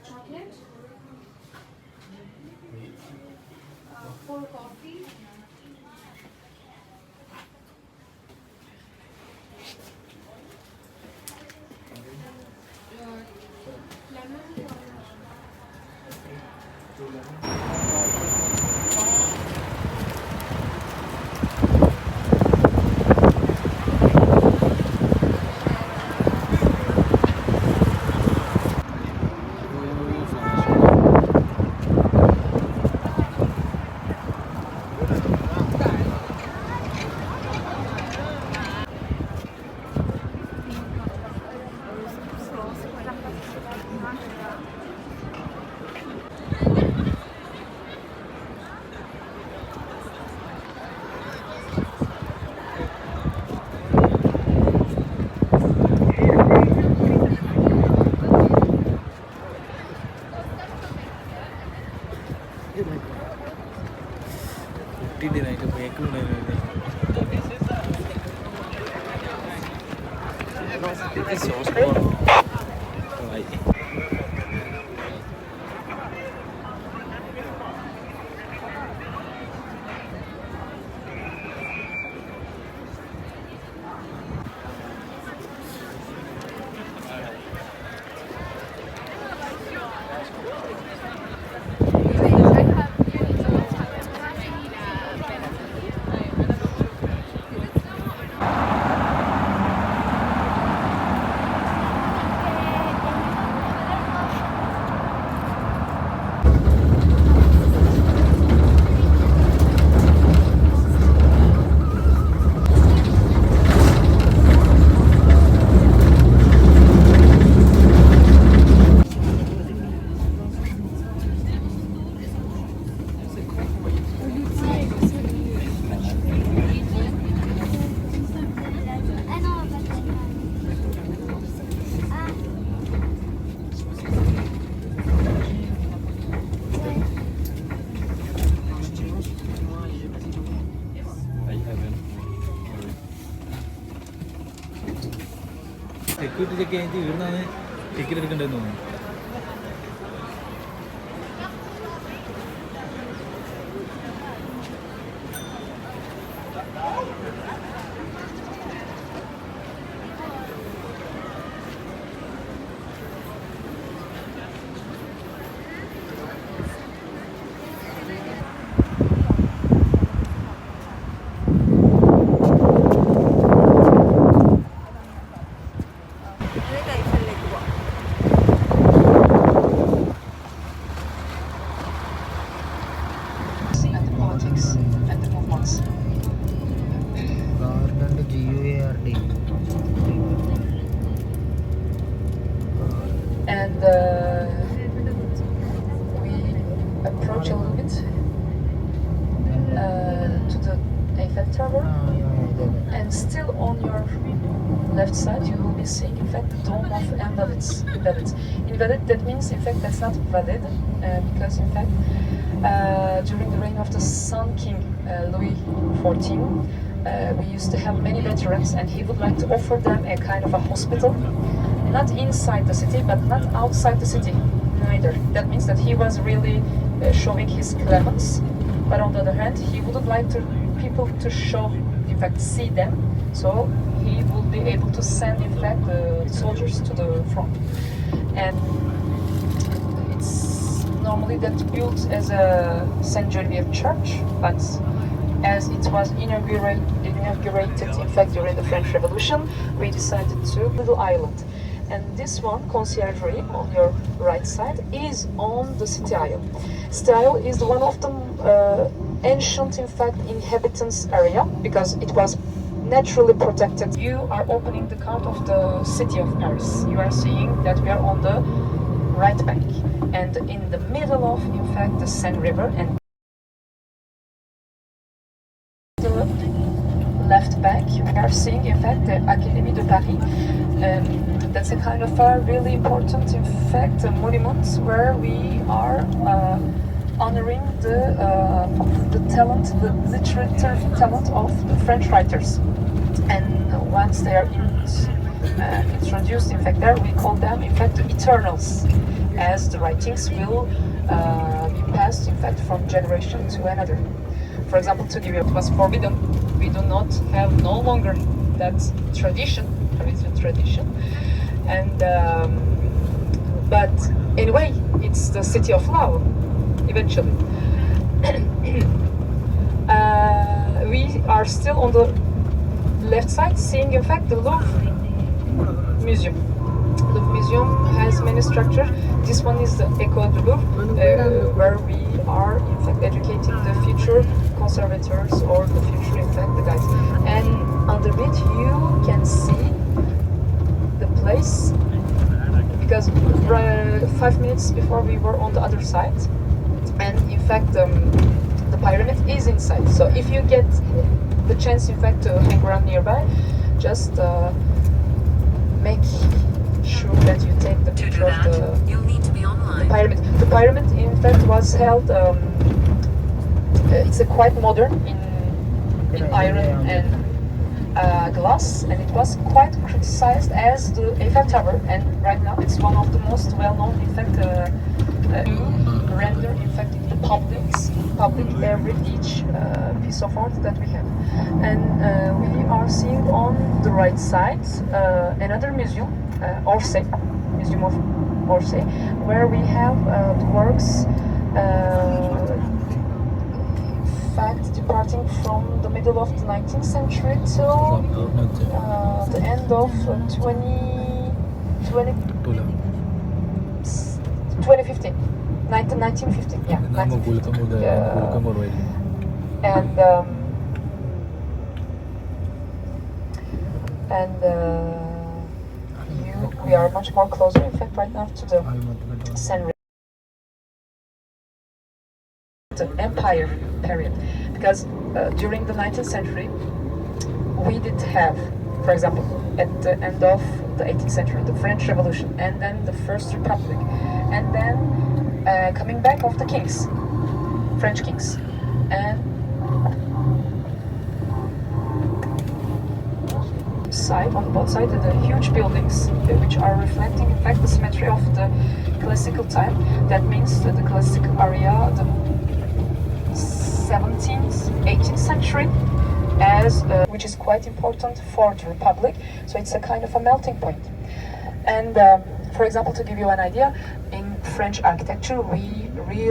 Chocolate, 4 coffee, lemon. Security check കഴിഞ്ഞിട്ട് ഇവിടുന്നാണ് ticket എടുക്കേണ്ടതെന്ന് തോന്നുന്നു. And we approach a little bit to the Eiffel Tower, and still on your left side you will be seeing in fact the dome of Invalids. Invalid, that means in fact that's not valid because in fact during the reign of the Sun King Louis XIV we used to have many veterans, and he would like to offer them a kind of a hospital, not inside the city but not outside the city neither. That means that he was really showing his clemence, but on the other hand he wouldn't like people to show, in fact see them, so he would be able to send in fact the soldiers to the front. And it's normally that built as a Saint Genevieve church, but as it was inaugurated in fact during the French Revolution, we decided to little island. And this one, conciergerie on your right side, is on the City Isle. City Isle is one of the ancient, in fact, inhabitants area because it was naturally protected. You are opening the count of the city of Paris. You are seeing that we are on the right bank, and in the middle of, in fact, the Seine River, and the left bank you are seeing, in fact, the Académie de Paris. That's a kind of a really important, in fact, monument where we are honoring the talent, the literary talent of the French writers. And once they are introduced, in fact, there we call them, in fact, eternals, as the writings will be passed, in fact, from generation to another. For example, to give you, it was forbidden. We do not have no longer that tradition, Parisian tradition, and but anyway, it's the city of love. Eventually, we are still on the left side, seeing, in fact, the Louvre Museum. The museum has many structures. This one is the École du Louvre, where we are, in fact, educating the future conservators or the future, in fact, the guys. And under it, you can see the place, because 5 minutes before we were on the other side, and in fact, the pyramid is inside. So if you get the chance, in fact, to hang around nearby, just make sure that you take the picture of the pyramid. The pyramid, in fact, was held. It's a quite modern in iron and glass, and it was quite criticized as the Eiffel Tower. And right now, it's one of the most well-known, in fact, render, in fact, the public each piece of art that we have. And we are seeing on the right side another museum, Orsay, Museum of Orsay, where we have the works, in fact, departing from the middle of the 19th century till the end of 2015. 1915, yeah. 1915. We are much more closer, in fact, right now to the Seine, the Empire period, because during the 19th century we did have, for example, at the end of the 18th century, the French Revolution, and then the First Republic, and then coming back of the kings, French kings, and side, on both sides, the huge buildings which are reflecting, in fact, the symmetry of the classical time. That means the classical area, the 17th, 18th century, as which is quite important for the Republic. So it's a kind of a melting point. And for example, to give you an idea, in French architecture, we really